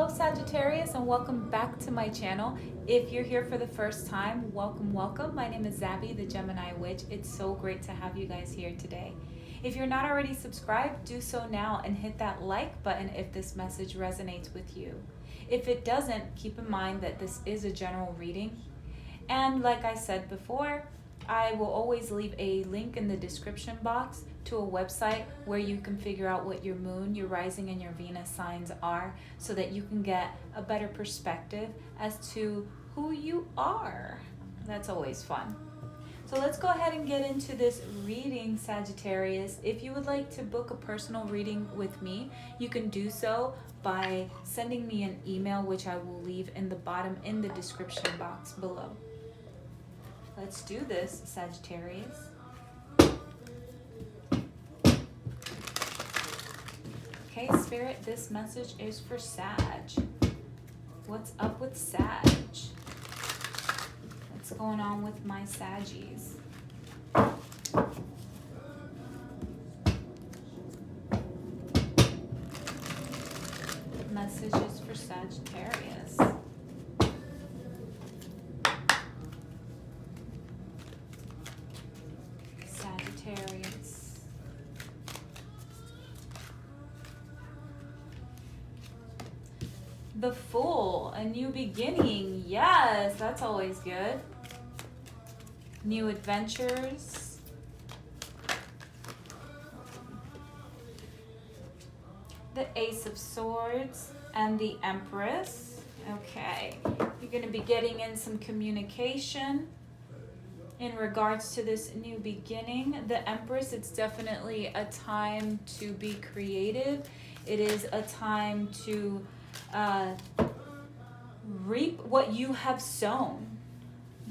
Hello Sagittarius, and welcome back to my channel. If you're here for the first time, welcome. My name is Xabe, the Gemini witch. It's so great to have you guys here today. If you're not already subscribed, do so now and hit that like button if this message resonates with you. If it doesn't, keep in mind that this is a general reading. And like I said before, I will always leave a link in the description box to a website where you can figure out what your moon, your rising, and your Venus signs are so that you can get a better perspective as to who you are. That's always fun. So let's go ahead and get into this reading, Sagittarius. If you would like to book a personal reading with me, you can do so by sending me an email, which I will leave in the bottom in the description box below. Let's do this, Sagittarius. Okay, Spirit, this message is for Sag. What's up with Sag? What's going on with my Saggies? Messages for Sagittarius. Sagittarius. The Fool, a new beginning. Yes, that's always good. New adventures. The Ace of Swords and the Empress. Okay, you're going to be getting in some communication in regards to this new beginning. The Empress, it's definitely a time to be creative. It is a time to reap what you have sown.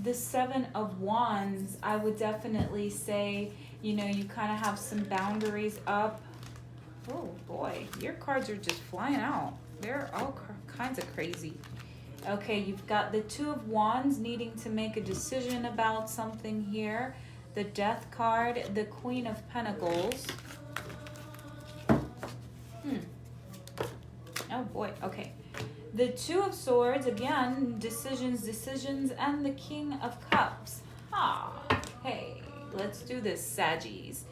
The Seven of Wands, I would definitely say, you know, you kind of have some boundaries up. Oh boy, your cards are just flying out. They're all kinds of crazy. Okay, you've got the Two of Wands needing to make a decision about something here. The Death card, the Queen of Pentacles. Oh boy, okay. The Two of Swords, again, decisions, and the King of Cups. Hey, let's do this, Saggies.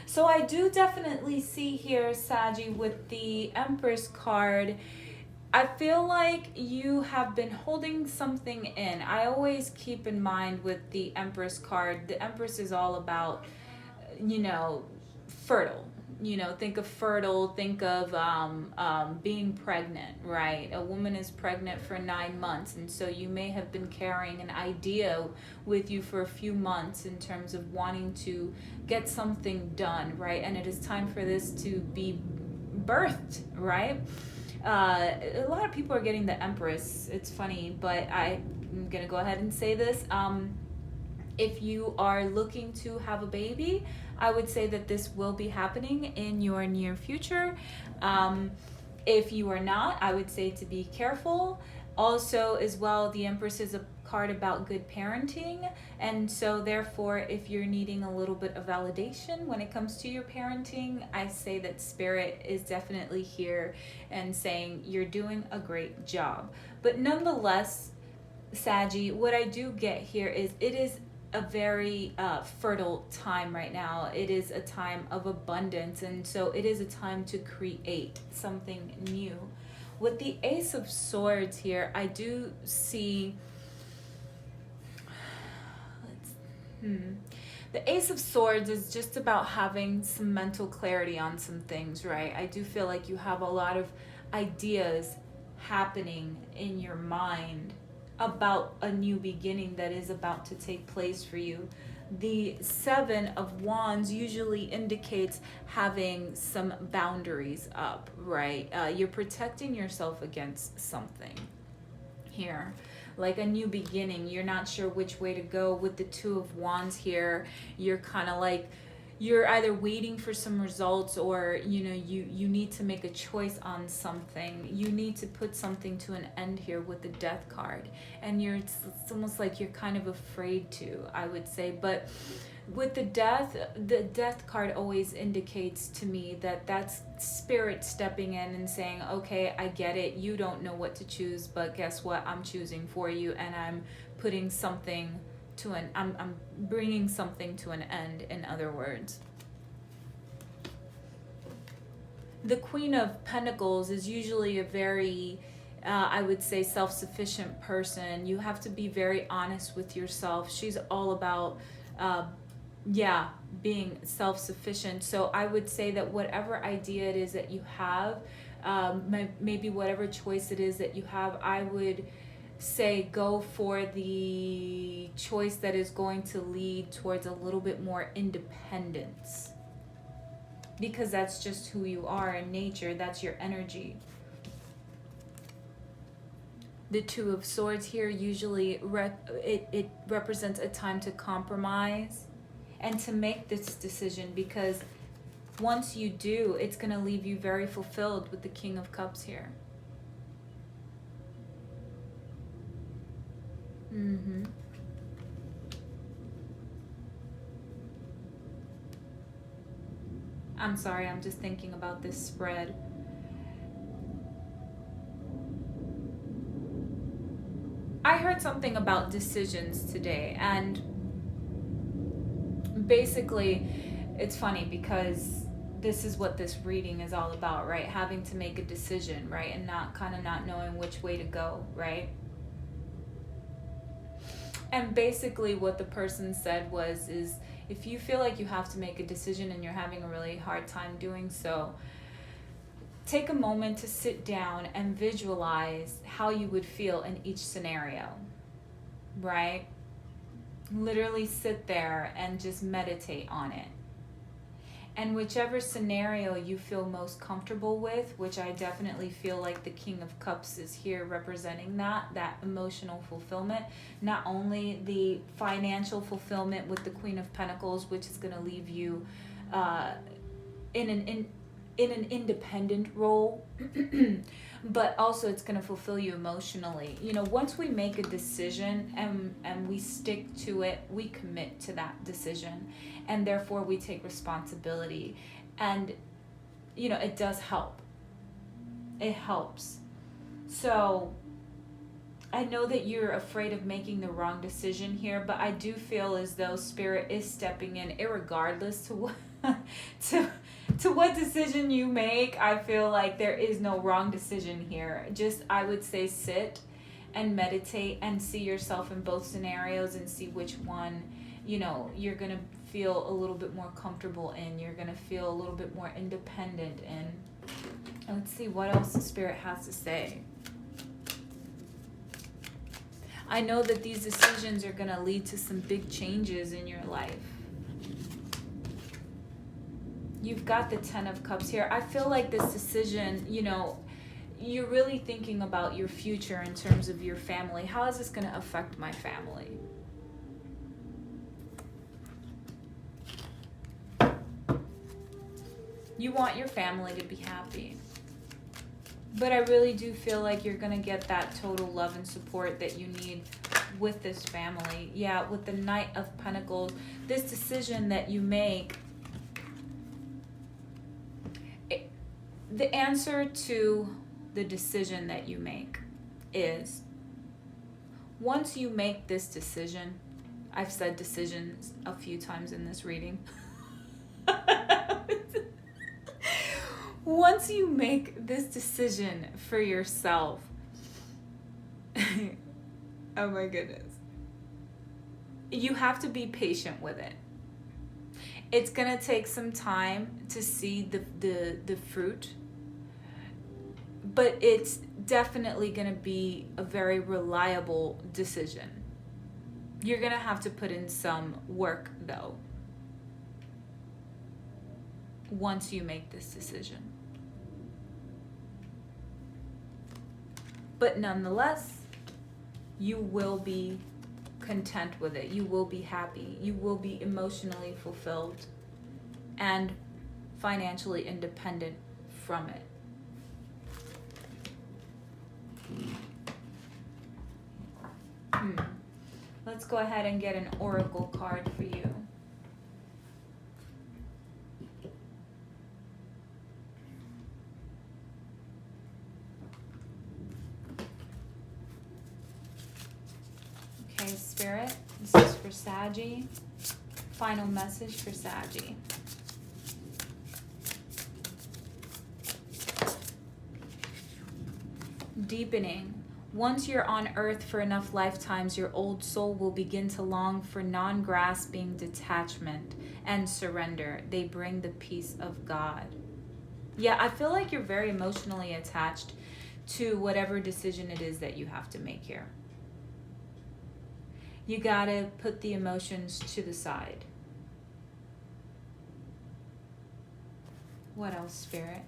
So I do definitely see here, Saggy, with the Empress card, I feel like you have been holding something in. I always keep in mind with the Empress card, the Empress is all about, you know, fertile. You know, think of fertile, think of being pregnant, right? A woman is pregnant for 9 months, and so you may have been carrying an idea with you for a few months in terms of wanting to get something done, right? And it is time for this to be birthed, right? A lot of people are getting the Empress. It's funny, but I'm gonna go ahead and say this. If you are looking to have a baby, I would say that this will be happening in your near future. If you are not, I would say to be careful. Also, as well, the Empress is a card about good parenting. And so therefore, if you're needing a little bit of validation when it comes to your parenting, I say that Spirit is definitely here and saying you're doing a great job. But nonetheless, Saggy, what I do get here is it is a very fertile time right now. It is a time of abundance, and so it is a time to create something new. With the Ace of Swords here, I do see the Ace of Swords is just about having some mental clarity on some things, right? I do feel like you have a lot of ideas happening in your mind about a new beginning that is about to take place for you. The Seven of Wands usually indicates having some boundaries up, right? You're protecting yourself against something here, like a new beginning. You're not sure which way to go. With the Two of Wands here, you're kind of like, you're either waiting for some results, or you know, you need to make a choice on something. You need to put something to an end here with the Death card, and it's almost like you're kind of afraid to, I would say. But With the death card always indicates to me that that's spirit stepping in and saying, okay, I get it, you don't know what to choose, but guess what, I'm choosing for you, and I'm putting something to I'm bringing something to an end, in other words. The Queen of Pentacles is usually a very I would say self-sufficient person. You have to be very honest with yourself. She's all about being self-sufficient. So I would say that whatever idea it is that you have, maybe whatever choice it is that you have, I would say go for the choice that is going to lead towards a little bit more independence, because that's just who you are in nature. That's your energy. The Two of Swords here usually it represents a time to compromise and to make this decision, because once you do, it's going to leave you very fulfilled with the King of Cups here. I'm sorry, I'm just thinking about this spread. I heard something about decisions today, and basically it's funny because this is what this reading is all about, right? Having to make a decision, right? And not knowing which way to go, right? And basically what the person said is if you feel like you have to make a decision and you're having a really hard time doing so, take a moment to sit down and visualize how you would feel in each scenario, right? Literally sit there and just meditate on it. And whichever scenario you feel most comfortable with, which I definitely feel like the King of Cups is here representing that emotional fulfillment, not only the financial fulfillment with the Queen of Pentacles, which is going to leave you in an independent role, but also it's going to fulfill you emotionally. You know, once we make a decision and we stick to it, we commit to that decision, and therefore we take responsibility. And you know, it does help. It helps. So I know that you're afraid of making the wrong decision here, but I do feel as though Spirit is stepping in, irregardless to what to what decision you make. I feel like there is no wrong decision here. Just, I would say, sit and meditate and see yourself in both scenarios and see which one, you know, you're going to feel a little bit more comfortable in. You're going to feel a little bit more independent in. And let's see what else the Spirit has to say. I know that these decisions are going to lead to some big changes in your life. You've got the Ten of Cups here. I feel like this decision, you know, you're really thinking about your future in terms of your family. How is this going to affect my family? You want your family to be happy. But I really do feel like you're going to get that total love and support that you need with this family. Yeah, with the Knight of Pentacles, this decision that you make, the answer to the decision that you make is, once you make this decision, I've said decisions a few times in this reading. Once you make this decision for yourself, oh my goodness, you have to be patient with it. It's gonna take some time to see the fruit, but it's definitely gonna be a very reliable decision. You're gonna have to put in some work though, once you make this decision. But nonetheless, you will be content with it. You will be happy. You will be emotionally fulfilled and financially independent from it. Let's go ahead and get an oracle card for you. Okay, Spirit, this is for Saggy. Final message for Saggy. Deepening. Once you're on earth for enough lifetimes, your old soul will begin to long for non-grasping detachment and surrender. They bring the peace of God. Yeah, I feel like you're very emotionally attached to whatever decision it is that you have to make here. You gotta put the emotions to the side. What else, Spirit?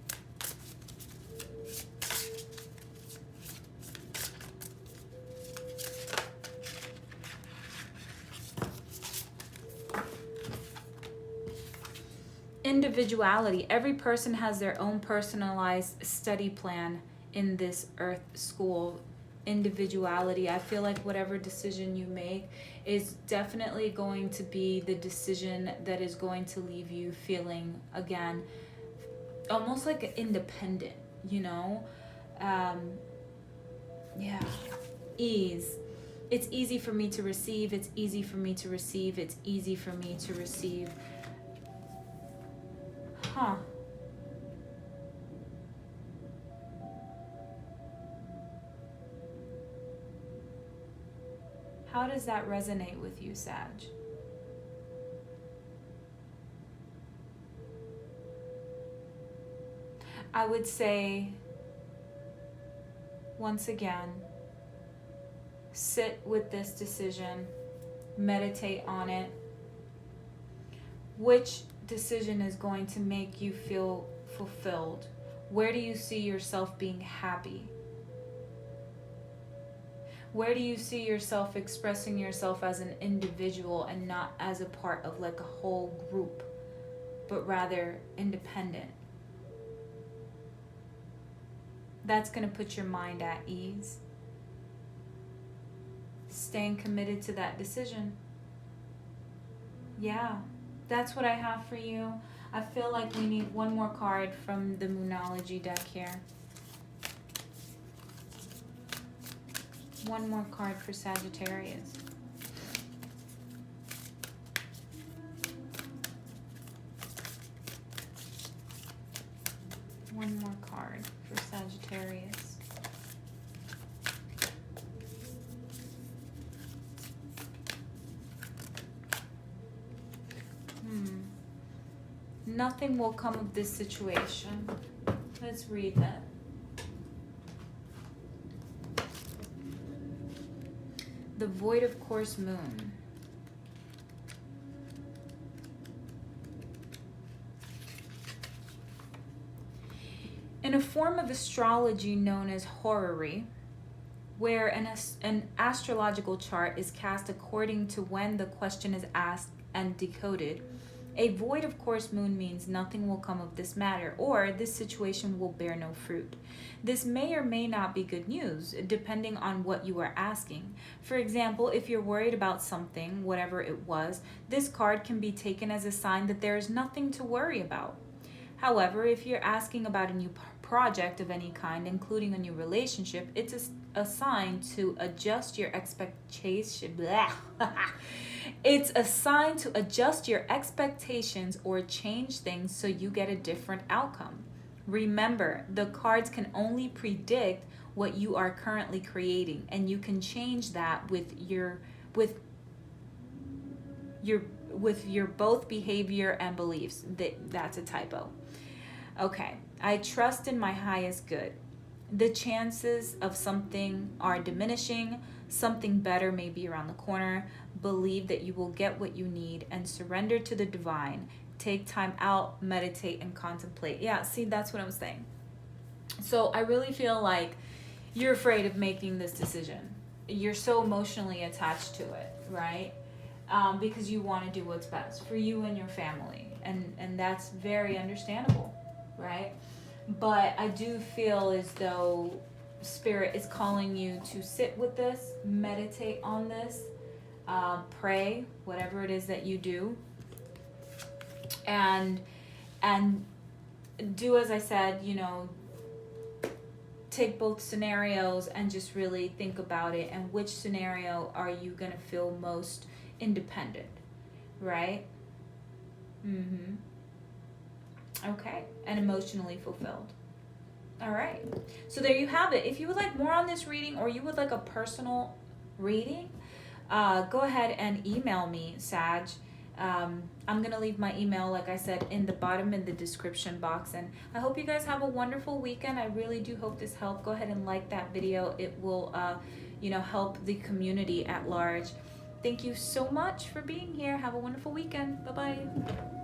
Individuality. Every person has their own personalized study plan in this earth school. Individuality. I feel like whatever decision you make is definitely going to be the decision that is going to leave you feeling, again, almost like independent, you know? Yeah. Ease. It's easy for me to receive. It's easy for me to receive. It's easy for me to receive. Huh. How does that resonate with you, Sag? I would say, once again, sit with this decision, meditate on it. Which decision is going to make you feel fulfilled? Where do you see yourself being happy? Where do you see yourself expressing yourself as an individual and not as a part of like a whole group, but rather independent? That's going to put your mind at ease. Staying committed to that decision. Yeah, that's what I have for you. I feel like we need one more card from the Moonology deck here. One more card for Sagittarius. One more card for Sagittarius. Nothing will come of this situation. Let's read that. The void of course moon. In a form of astrology known as horary, where an astrological chart is cast according to when the question is asked and decoded, a void of course moon means nothing will come of this matter, or this situation will bear no fruit. This may or may not be good news, depending on what you are asking. For example, if you're worried about something, whatever it was, this card can be taken as a sign that there is nothing to worry about. However, if you're asking about a new project of any kind, including a new relationship, it's a sign to adjust your expectation. It's a sign to adjust your expectations or change things so you get a different outcome. Remember, the cards can only predict what you are currently creating, and you can change that with your both behavior and beliefs. That's a typo. Okay, I trust in my highest good. The chances of something are diminishing. Something better may be around the corner. Believe that you will get what you need and surrender to the divine. Take time out, meditate, and contemplate. Yeah, see, that's what I'm saying. So I really feel like you're afraid of making this decision. You're so emotionally attached to it, right? Because you want to do what's best for you and your family. And that's very understandable, right? But I do feel as though Spirit is calling you to sit with this, meditate on this, pray, whatever it is that you do, and do as I said, take both scenarios and just really think about it, and which scenario are you going to feel most independent, right? Okay, and emotionally fulfilled. All right, so there you have it. If you would like more on this reading, or you would like a personal reading, go ahead and email me, Sag. I'm gonna leave my email, like I said, in the bottom in the description box. And I hope you guys have a wonderful weekend. I really do hope this helped. Go ahead and like that video. It will help the community at large. Thank you so much for being here. Have a wonderful weekend. Bye bye.